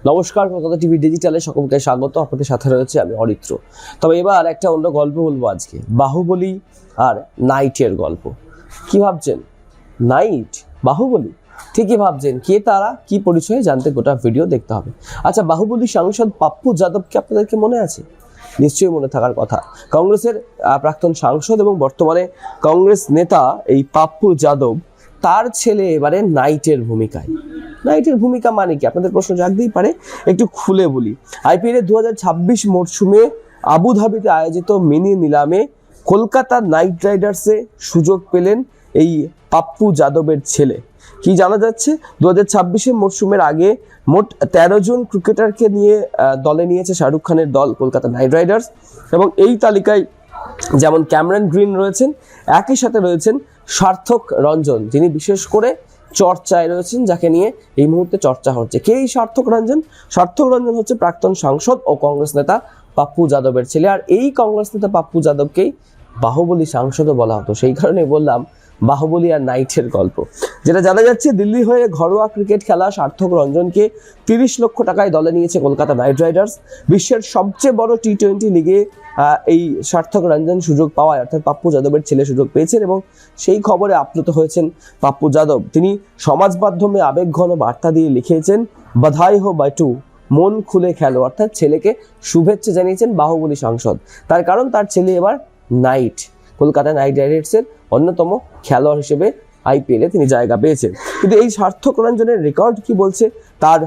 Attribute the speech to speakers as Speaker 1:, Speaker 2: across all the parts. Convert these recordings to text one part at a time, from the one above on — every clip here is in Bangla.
Speaker 1: নমস্কার, কলকাতা টিভি ডিজিটালে সকলকে স্বাগত। আপনাদের সাথে রয়েছে আমি অরিত্র। তবে এবার একটা অন্য গল্প বলবো আজকে, বাহুবলী আর নাইটের গল্প। কি ভাবছেন, নাইট বাহুবলী? ঠিকই ভাবছেন। কে তারা, কি পরিচয়, জানতে গোটা ভিডিও দেখতে হবে। আচ্ছা, বাহুবলী সাংসদ পাপ্পু যাদবকে আপনাদেরকে মনে আছে? নিশ্চয়ই মনে থাকার কথা। কংগ্রেসের প্রাক্তন সাংসদ এবং বর্তমানে কংগ্রেস নেতা এই পাপ্পু যাদব, তার ছেলে এবারে নাইটের ভূমিকায়। নাইটের ভূমিকা মানে কি আপনাদের প্রশ্ন জাগতেই পারে, একটু খুলে বলি। আইপিএলের 2026 মরশুমে আবুধাবিতে আয়োজিত মিনি নিলামে কলকাতা নাইট রাইডার্সে সুযোগ পেলেন এই পাপ্পু যাদবের ছেলে। কি জানা যাচ্ছে, 2026 মরশুমের আগে মোট 13 জন ক্রিকেটারকে নিয়ে দলে নিয়েছে শাহরুখ খানের দল কলকাতা নাইট রাইডার্স, এবং এই তালিকায় যেমন ক্যামেরন গ্রিন রয়েছেন, একই সাথে রয়েছেন সার্থক রঞ্জন, যিনি বিশেষ করে চর্চায় রয়েছেন, যাকে নিয়ে এই মুহূর্তে চর্চা হচ্ছে। কে এই সার্থক রঞ্জন? সার্থক রঞ্জন হচ্ছে প্রাক্তন সাংসদ ও কংগ্রেস নেতা পাপ্পু যাদবের ছেলে। আর এই কংগ্রেস নেতা পাপ্পু যাদবকেই বাহুবলী সাংসদও বলা হতো। সেই কারণে বললাম বাহুবলী আর নাইটের গল্প। যেটা জানা যাচ্ছে, দিল্লি হয়ে ঘরোয়া ক্রিকেট খেলা সার্থক রঞ্জনকে 30 লক্ষ টাকায় দলে নিয়েছে কলকাতা নাইট রাইডার্স। বিশ্বের সবচেয়ে বড় টি-20 লিগে এই সার্থক রঞ্জন সুযোগ পাওয়ায়, অর্থাৎ পাপ্পু যাদবের ছেলে সুযোগ পেয়েছেন, এবং সেই খবরে আপ্লুত হয়েছেন পাপ্পু যাদব। তিনি সমাজ মাধ্যমে আবেগঘন বার্তা দিয়ে লিখেছেন, বাধাই হো বাটু, মন খুলে খেলো। অর্থাৎ ছেলেকে শুভেচ্ছা জানিয়েছেন বাহুবলী সাংসদ। তার কারণ তার ছেলে এবার নাইট, কলকাতা নাইট রাইডার্সের অন্যতম খেলোয়াড় হিসেবে আইপিএলে তিনি জায়গা পেয়েছেন। কিন্তু এই সার্থক রঞ্জনের রেকর্ড কি বলছে, তার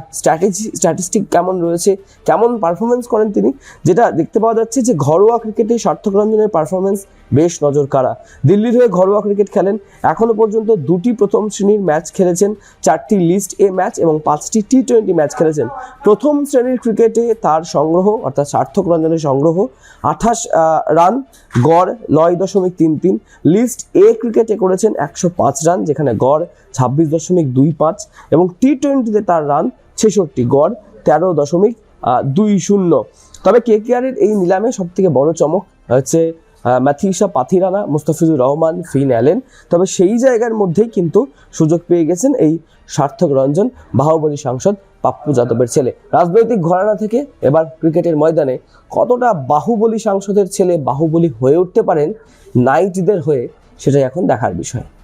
Speaker 1: স্ট্যাটিস্টিক কেমন রয়েছে, কেমন পারফরমেন্স করেন তিনি, যেটা দেখতে পাওয়া যাচ্ছে যে ঘরোয়া ক্রিকেটে সার্থক রঞ্জনের পারফরমেন্স বেশ নজর কাড়া। দিল্লির হয়ে ঘরোয়া ক্রিকেট খেলেন, এখনো পর্যন্ত 2টি প্রথম শ্রেণীর ম্যাচ খেলেছেন, 4টি লিস্ট এ ম্যাচ এবং 5টি টি-20 ম্যাচ খেলেছেন। প্রথম শ্রেণীর ক্রিকেটে তার সংগ্রহ, অর্থাৎ সার্থক রঞ্জনের সংগ্রহ 28 রান, গড় 9.33। লিস্ট এ ক্রিকেটে করেছেন 105 রান, যেখানে গড় 26.25, এবং টি-20তে তার রান 66, গড় 13.20। তবে কেকেআরের এই নিলামে সবথেকে বড় চমক হচ্ছে মাথিসা পাথিরানা, মুস্তাফিজুর রহমান, ফিন অ্যালেন। তবে সেই জায়গার মধ্যেই কিন্তু সুযোগ পেয়ে গেছেন এই সার্থক রঞ্জন, বাহুবলী সাংসদ পাপ্পু যাদবের ছেলে। রাজনৈতিক ঘরানা থেকে এবার ক্রিকেটের ময়দানে কতটা বাহুবলী সাংসদের ছেলে বাহুবলী হয়ে উঠতে পারেন নাইটদের হয়ে, সেটাই এখন দেখার বিষয়।